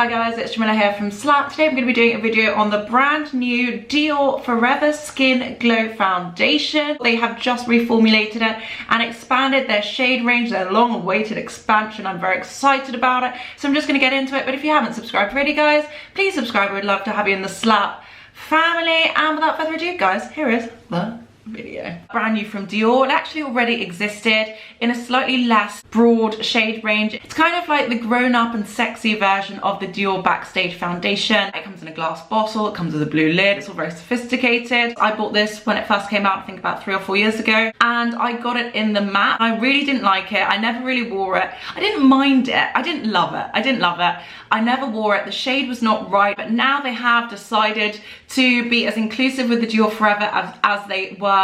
Hi guys, it's Jamila here from Slap. Today I'm going to be doing a video on the brand new Dior Forever Skin Glow Foundation. They have just reformulated it and expanded their shade range, their long-awaited expansion. I'm very excited about it, so I'm just going to get into it. But if you haven't subscribed already, guys, please subscribe. We'd love to have you in the Slap family. And without further ado, guys, here is the video. Brand new from Dior. It actually already existed in a slightly less broad shade range. It's kind of like the grown-up and sexy version of the Dior Backstage foundation. It comes in a glass bottle, it comes with a blue lid, it's all very sophisticated. I bought this when it first came out, I think about 3 or 4 years ago, and I got it in the matte. I really didn't like it. I never really wore it. I didn't mind it. I didn't love it. I never wore it. The shade was not right, but now they have decided to be as inclusive with the Dior Forever as they were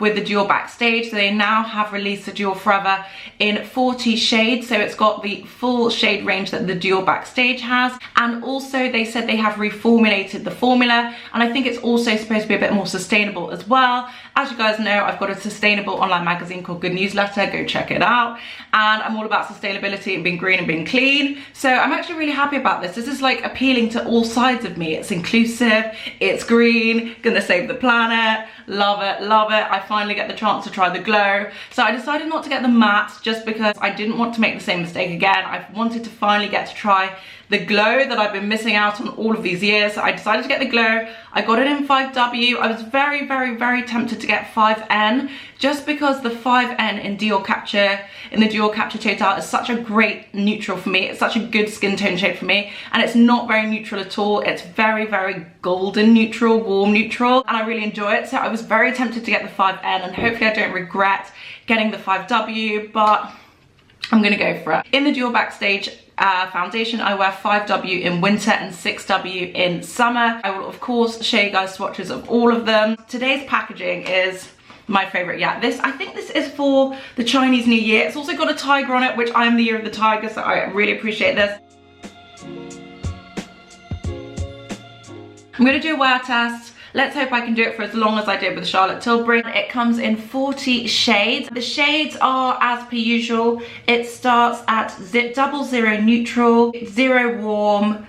with the Dior Backstage. So they now have released the Dior Forever in 40 shades, so it's got the full shade range that the Dior Backstage has. And also they said they have reformulated the formula, and I think it's also supposed to be a bit more sustainable as well. As you guys know, I've got a sustainable online magazine called Good Newsletter, go check it out, and I'm all about sustainability and being green and being clean. So I'm actually really happy about this. This is like appealing to all sides of me. It's inclusive, it's green, gonna save the planet, love it, love it. I finally get the chance to try the glow. So I decided not to get the matte just because I didn't want to make the same mistake again. I wanted to finally get to try the glow that I've been missing out on all of these years. So I decided to get the glow. I got it in 5W. I was very, very, very tempted to get 5N just because the 5N in the Dior Capture Total is such a great neutral for me. It's such a good skin tone shade for me, and it's not very neutral at all. It's very, very golden neutral, warm neutral, and I really enjoy it. So I was very tempted to get the 5N, and hopefully I don't regret getting the 5W, but I'm gonna go for it. In the Dior Backstage foundation, I wear 5W in winter and 6W in summer. I will of course show you guys swatches of all of them. Today's packaging is my favorite yet. I think this is for the Chinese New Year. It's also got a tiger on it, which I am the year of the tiger, so I really appreciate this. I'm gonna do a wear test. Let's hope I can do it for as long as I did with Charlotte Tilbury. It comes in 40 shades. The shades are, as per usual, it starts at 00 neutral, 0 warm,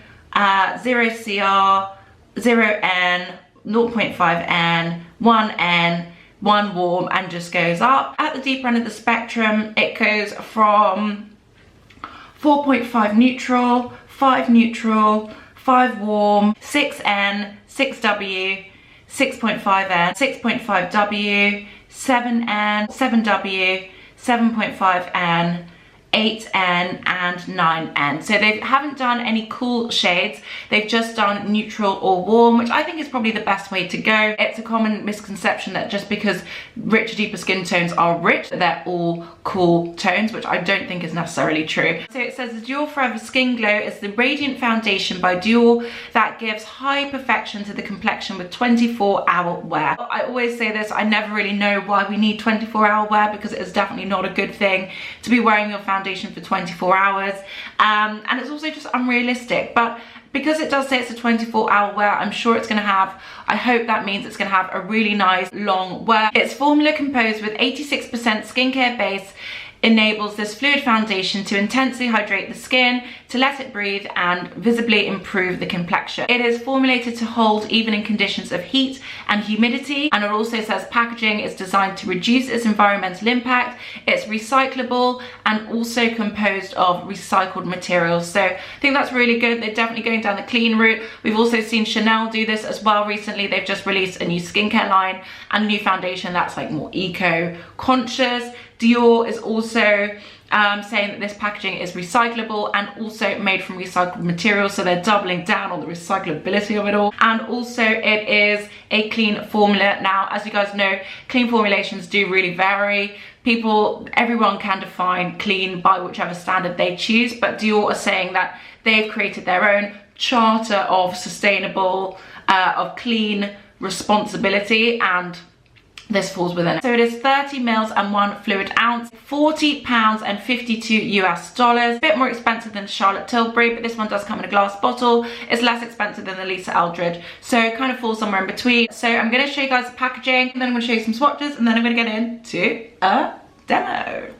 0 CR, 0 N, 0.5 N, 1 N, 1 warm, and just goes up. At the deeper end of the spectrum, it goes from 4.5 neutral, 5 neutral, 5 warm, 6N, 6W, 6.5N, 6.5W, 7N, 7W, 7.5N, 8N, and 9N. So they haven't done any cool shades. They've just done neutral or warm, which I think is probably the best way to go. It's a common misconception that just because richer, deeper skin tones are rich, they're all cool tones, which I don't think is necessarily true. So it says the Dior Forever Skin Glow is the radiant foundation by Dior that gives high perfection to the complexion with 24-hour wear. I always say this, I never really know why we need 24-hour wear, because it is definitely not a good thing to be wearing your foundation for 24 hours, and it's also just unrealistic. But because it does say it's a 24-hour wear, I'm sure it's going to have, I hope that means it's going to have a really nice long wear. Its formula, composed with 86% skincare base, enables this fluid foundation to intensely hydrate the skin, to let it breathe, and visibly improve the complexion. It is formulated to hold even in conditions of heat and humidity, and it also says packaging is designed to reduce its environmental impact. It's recyclable and also composed of recycled materials. So I think that's really good. They're definitely going down the clean route. We've also seen Chanel do this as well recently. They've just released a new skincare line and a new foundation that's like more eco-conscious. Dior is also saying that this packaging is recyclable and also made from recycled materials, so they're doubling down on the recyclability of it all. And also it is a clean formula. Now, as you guys know, clean formulations do really vary. Everyone can define clean by whichever standard they choose, but Dior are saying that they've created their own charter of sustainable, of clean responsibility, and this falls within it. So it is 30 mils and 1 fluid ounce, £40 and 52 US dollars. A bit more expensive than Charlotte Tilbury, but this one does come in a glass bottle. It's less expensive than the Lisa Eldridge, so it kind of falls somewhere in between. So I'm going to show you guys the packaging, and then I'm going to show you some swatches, and then I'm going to get into a demo.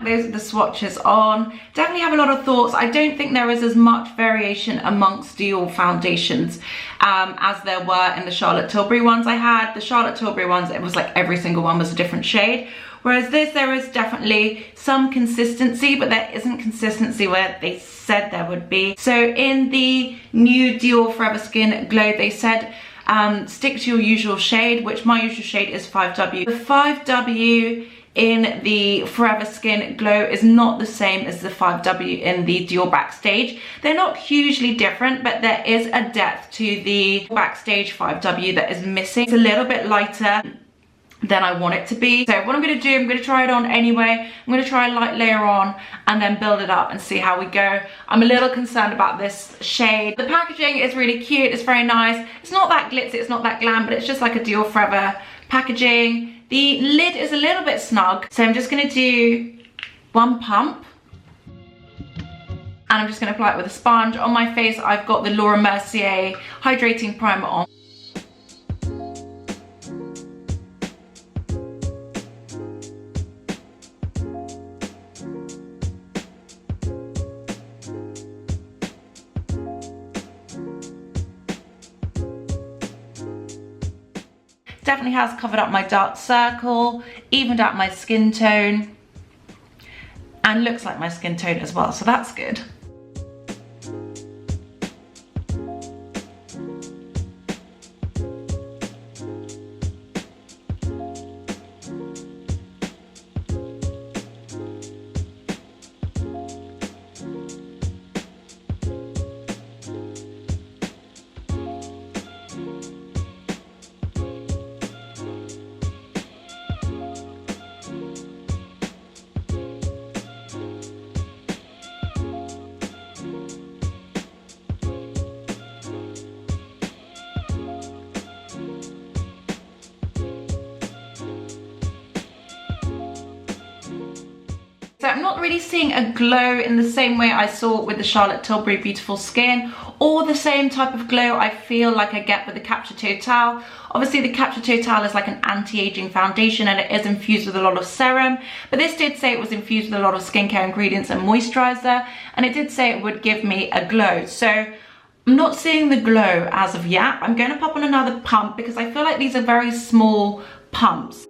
those are the swatches on. Definitely have a lot of thoughts. I don't think there is as much variation amongst Dior foundations as there were in the Charlotte Tilbury ones I had. The Charlotte Tilbury ones, it was like every single one was a different shade. Whereas this, there is definitely some consistency, but there isn't consistency where they said there would be. So in the new Dior Forever Skin Glow, they said stick to your usual shade, which my usual shade is 5W. The 5W in the Forever Skin Glow is not the same as the 5W in the Dior Backstage. They're not hugely different, but there is a depth to the Backstage 5W that is missing. It's a little bit lighter than I want it to be. So what I'm going to do, I'm going to try it on anyway. I'm going to try a light layer on and then build it up and see how we go. I'm a little concerned about this shade. The packaging is really cute, it's very nice. It's not that glitzy, it's not that glam, but it's just like a Dior Forever packaging. The lid is a little bit snug, so I'm just going to do one pump. And I'm just going to apply it with a sponge. On my face, I've got the Laura Mercier Hydrating Primer on. Definitely has covered up my dark circle, evened out my skin tone, and looks like my skin tone as well, so that's good. So I'm not really seeing a glow in the same way I saw with the Charlotte Tilbury Beautiful Skin, or the same type of glow I feel like I get with the Capture Total. Obviously the Capture Total is like an anti-aging foundation and it is infused with a lot of serum, but this did say it was infused with a lot of skincare ingredients and moisturizer, and it did say it would give me a glow. So I'm not seeing the glow as of yet. I'm going to pop on another pump because I feel like these are very small pumps.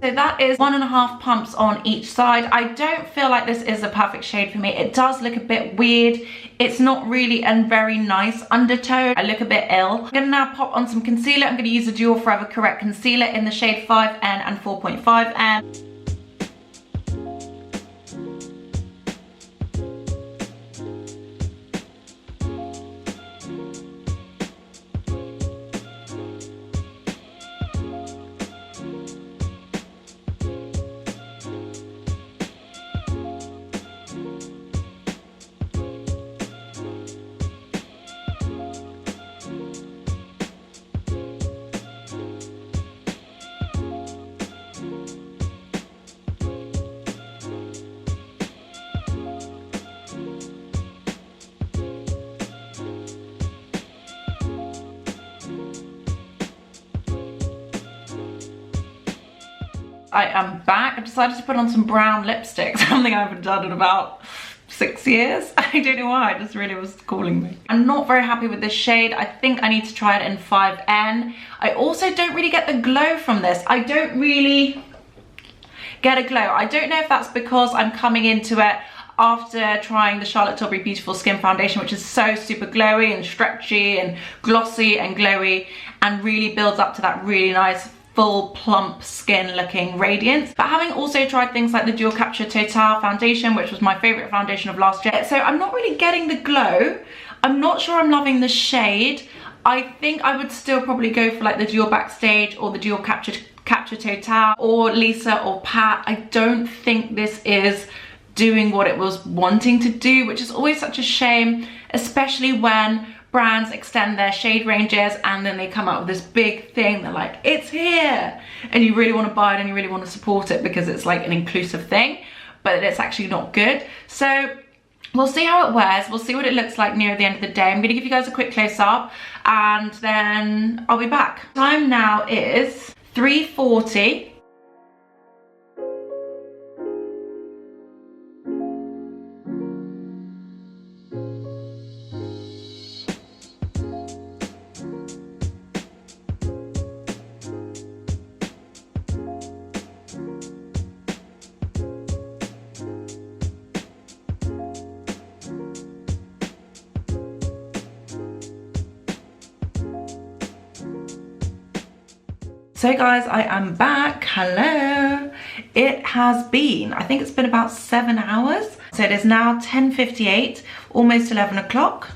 So that is 1.5 pumps on each side. I don't feel like this is a perfect shade for me. It does look a bit weird. It's not really a very nice undertone. I look a bit ill. I'm gonna now pop on some concealer. I'm gonna use the Dior Forever Correct Concealer in the shade 5N and 4.5N. I am back. I decided to put on some brown lipstick, something I haven't done in about 6 years. I don't know why, it just really was calling me. I'm not very happy with this shade. I think I need to try it in 5N. I also don't really get the glow from this. I don't really get a glow. I don't know if that's because I'm coming into it after trying the Charlotte Tilbury Beautiful Skin Foundation, which is so super glowy and stretchy and glossy and glowy and really builds up to that really nice full plump skin looking radiance. But having also tried things like the Dior Capture Total foundation, which was my favorite foundation of last year, so I'm not really getting the glow. I'm not sure I'm loving the shade. I think I would still probably go for like the Dior Backstage or the Dior Capture Total or Lisa or Pat. I don't think this is doing what it was wanting to do, which is always such a shame, especially when brands extend their shade ranges and then they come out with this big thing. They're like, it's here, and you really want to buy it and you really want to support it because it's like an inclusive thing, but it's actually not good. So we'll see how it wears. We'll see what it looks like near the end of the day. I'm going to give you guys a quick close up and then I'll be back. Time now is 3:40. So guys, I am back. Hello. It has been, I think it's been about 7 hours. So it is now 10:58, almost 11 o'clock.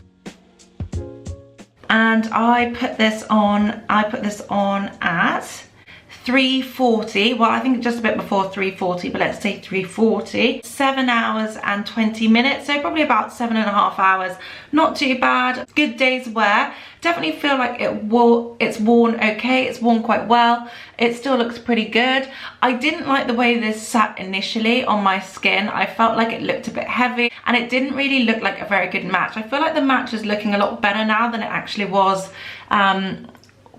And I put this on at 3:40. Well, I think just a bit before 3:40, but let's say 3:40. 7 hours and 20 minutes, so probably about 7.5 hours. Not too bad. Good day's wear. Definitely feel like it's worn okay. It's worn quite well. It still looks pretty good. I didn't like the way this sat initially on my skin. I felt like it looked a bit heavy and it didn't really look like a very good match. I feel like the match is looking a lot better now than it actually was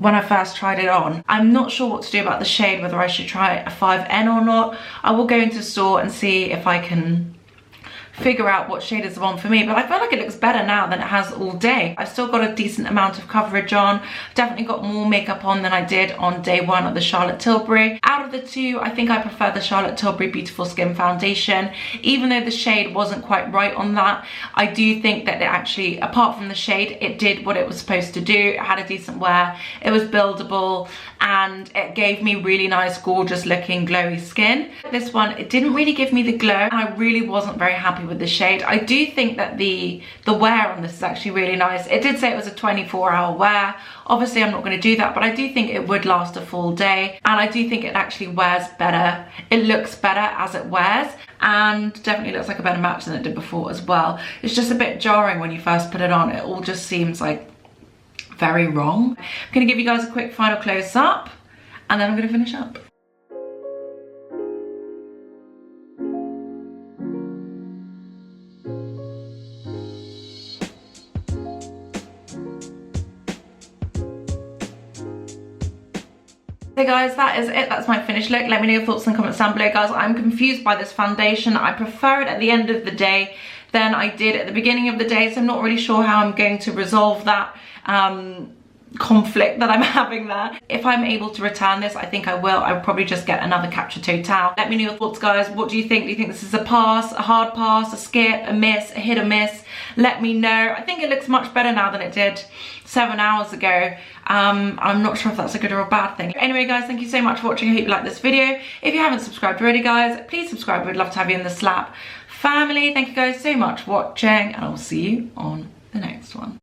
when I first tried it on. I'm not sure what to do about the shade, whether I should try a 5N or not. I will go into store and see if I can figure out what shade is the one for me, but I feel like it looks better now than it has all day. I've still got a decent amount of coverage on. Definitely got more makeup on than I did on day one of the Charlotte Tilbury. Out of the two, I think I prefer the Charlotte Tilbury Beautiful Skin Foundation. Even though the shade wasn't quite right on that, I do think that it actually, apart from the shade, it did what it was supposed to do. It had a decent wear, it was buildable, and it gave me really nice, gorgeous looking glowy skin. This one, it didn't really give me the glow, and I really wasn't very happy with the shade. I do think that the wear on this is actually really nice. It did say it was a 24-hour wear. Obviously I'm not going to do that, but I do think it would last a full day, and I do think it actually wears better. It looks better as it wears, and definitely looks like a better match than it did before as well. It's just a bit jarring when you first put it on. It all just seems like very wrong. I'm going to give you guys a quick final close up and then I'm going to finish up. So guys, that is it. That's my finished look. Let me know your thoughts in the comments down below, guys. I'm confused by this foundation. I prefer it at the end of the day than I did at the beginning of the day, so I'm not really sure how I'm going to resolve that conflict that I'm having there. If I'm able to return this, I think I will. I'll probably just get another Capture Total. Let me know your thoughts, guys. What do you think? Do you think this is a pass, a hard pass, a skip, a miss, a hit or miss? Let me know. I think it looks much better now than it did 7 hours ago. I'm not sure if that's a good or a bad thing. Anyway, guys, thank you so much for watching. I hope you liked this video. If you haven't subscribed already, guys, please subscribe. We'd love to have you in the Slap family. Thank you guys so much for watching, and I'll see you on the next one.